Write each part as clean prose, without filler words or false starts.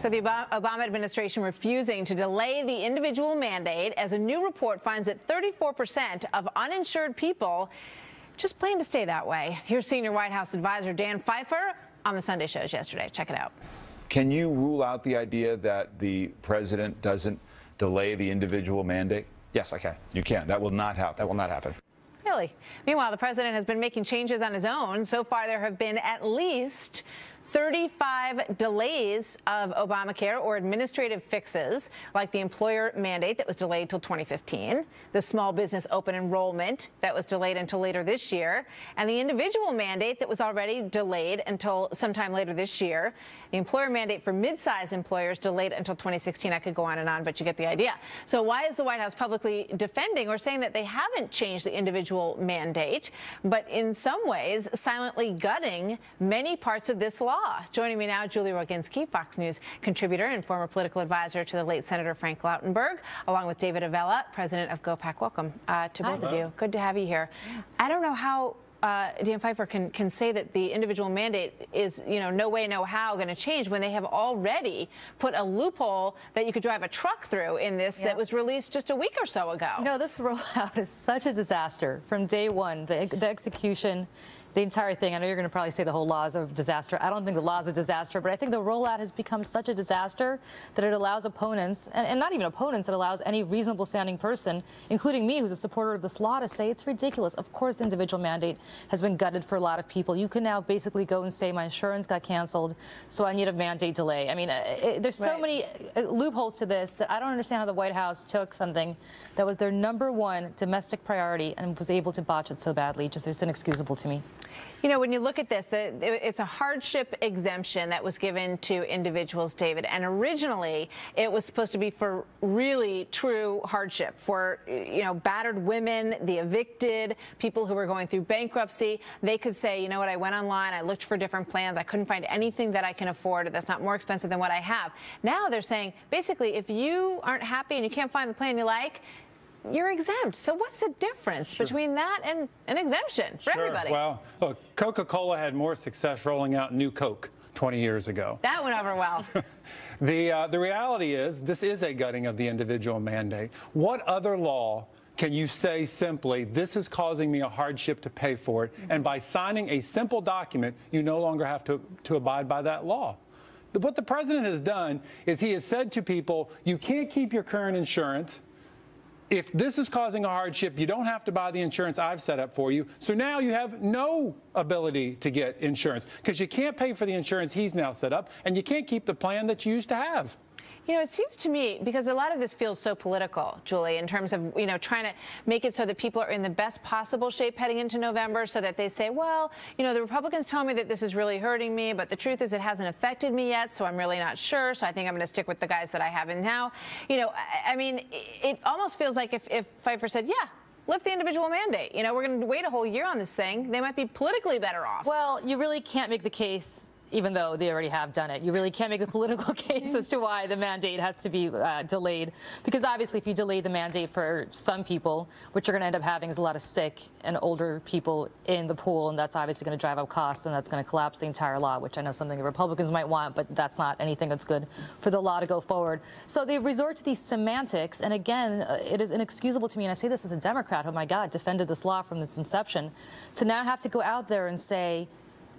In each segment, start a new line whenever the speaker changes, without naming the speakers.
So the Obama administration refusing to delay the individual mandate as a new report finds that 34% of uninsured people just plan to stay that way. Here's senior White House advisor Dan Pfeiffer on the Sunday shows yesterday. Check it out.
Can you rule out the idea that the president doesn't delay the individual mandate?
Yes, I can.
You can. That will not happen.
That will not happen.
Really? Meanwhile, the president has been making changes on his own. So far, there have been at least 35 delays of Obamacare or administrative fixes, like the employer mandate that was delayed till 2015, the small business open enrollment that was delayed until later this year, and the individual mandate that was already delayed until sometime later this year. The employer mandate for mid-sized employers delayed until 2016. I could go on, but you get the idea. So why is the White House publicly defending or saying that they haven't changed the individual mandate, but in some ways silently gutting many parts of this law? Joining me now, Julie Roginski, Fox News contributor and former political advisor to the late Senator Frank Lautenberg, along with David Avella, president of GOPAC. Welcome to both of you. Good to have you here. Yes. I don't know how Dan Pfeiffer can say that the individual mandate is, no way, no how going to change when they have already put a loophole that you could drive a truck through in this that was released just a week or so ago.
No, this rollout is such a disaster from day one. The execution, the entire thing. I know you're going to probably say the whole law is a disaster. I don't think the law is a disaster, but I think the rollout has become such a disaster that it allows opponents, and not even opponents, it allows any reasonable sounding person, including me, who's a supporter of this law, to say it's ridiculous. Of course, the individual mandate has been gutted for a lot of people. You can now basically go and say my insurance got canceled, so I need a mandate delay. I mean, there's so many loopholes to this that I don't understand how the White House took something that was their #1 domestic priority and was able to botch it so badly. Just it's inexcusable to me.
When you look at this, it's a hardship exemption that was given to individuals, David, and originally it was supposed to be for really true hardship for, battered women, the evicted, people who were going through bankruptcy. They could say, you know what, I went online, I looked for different plans, I couldn't find anything that I can afford that's not more expensive than what I have. Now they're saying, basically, if you aren't happy and you can't find the plan you like, you're exempt. So what's the difference between that and an exemption for everybody?
Well, look, Coca-Cola had more success rolling out New Coke 20 years ago.
That went over well.
The reality is this is a gutting of the individual mandate. What other law can you say simply, this is causing me a hardship to pay for it, and by signing a simple document, you no longer have to abide by that law? What the president has done is he has said to people, you can't keep your current insurance. If this is causing a hardship, you don't have to buy the insurance I've set up for you. So now you have no ability to get insurance because you can't pay for the insurance he's now set up, and you can't keep the plan that you used to have.
It seems to me, because a lot of this feels so political, Julie, in terms of, trying to make it so that people are in the best possible shape heading into November so that they say, well, the Republicans tell me that this is really hurting me, but the truth is it hasn't affected me yet, so I'm really not sure, so I think I'm going to stick with the guys that I have in now. I mean, it almost feels like if Pfeiffer said, yeah, lift the individual mandate. We're going to wait a whole year on this thing. They might be politically better off.
Well, you really can't make the case, even though they already have done it. You really can't make a political case as to why the mandate has to be delayed. Because obviously if you delay the mandate for some people, what you're going to end up having is a lot of sick and older people in the pool, and that's obviously going to drive up costs, and that's going to collapse the entire law, which I know something the Republicans might want, but that's not anything that's good for the law to go forward. So they resort to these semantics, and again, it is inexcusable to me, and I say this as a Democrat who, my God, defended this law from its inception, to now have to go out there and say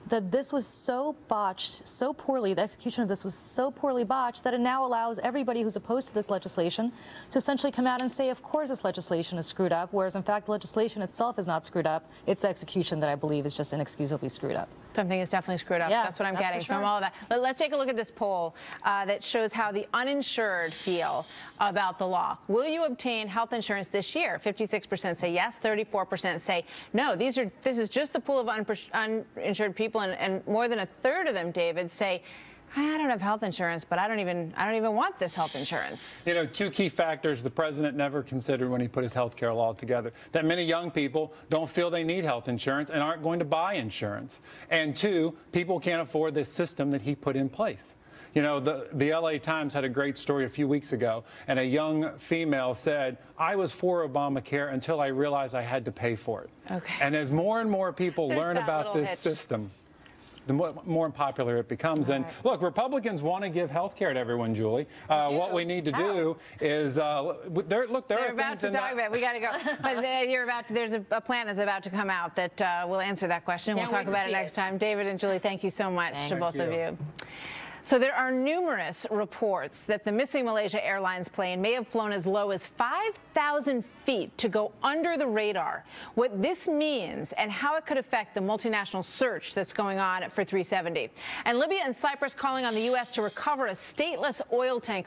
that this was so botched, so poorly, the execution of this was so poorly botched that it now allows everybody who's opposed to this legislation to essentially come out and say, of course this legislation is screwed up, whereas in fact the legislation itself is not screwed up. It's the execution that I believe is just inexcusably screwed up.
Something is definitely screwed up.
Yeah,
that's what I'm getting from all of that. Let's take a look at this poll that shows how the uninsured feel about the law. Will you obtain health insurance this year? 56% say yes, 34% say no. This is just the pool of uninsured people, and more than a third of them, David, say, I don't have health insurance, but I don't even want this health insurance.
Two key factors the president never considered when he put his health care law together. That many young people don't feel they need health insurance and aren't going to buy insurance. And two, people can't afford the system that he put in place. The LA Times had a great story a few weeks ago, and a young female said, I was for Obamacare until I realized I had to pay for it.
Okay.
And as more and more people learn about this system, the more unpopular it becomes. And look, Republicans want to give health care to everyone, Julie. What we need to do is, they're about
to talk about. We got to go. But there's a plan that's about to come out that will answer that question. We'll talk about it next time. David and Julie, thank you so much to both of you. So there are numerous reports that the missing Malaysia Airlines plane may have flown as low as 5,000 feet to go under the radar. What this means and how it could affect the multinational search that's going on for 370. And Libya and Cyprus calling on the U.S. to recover a stateless oil tanker.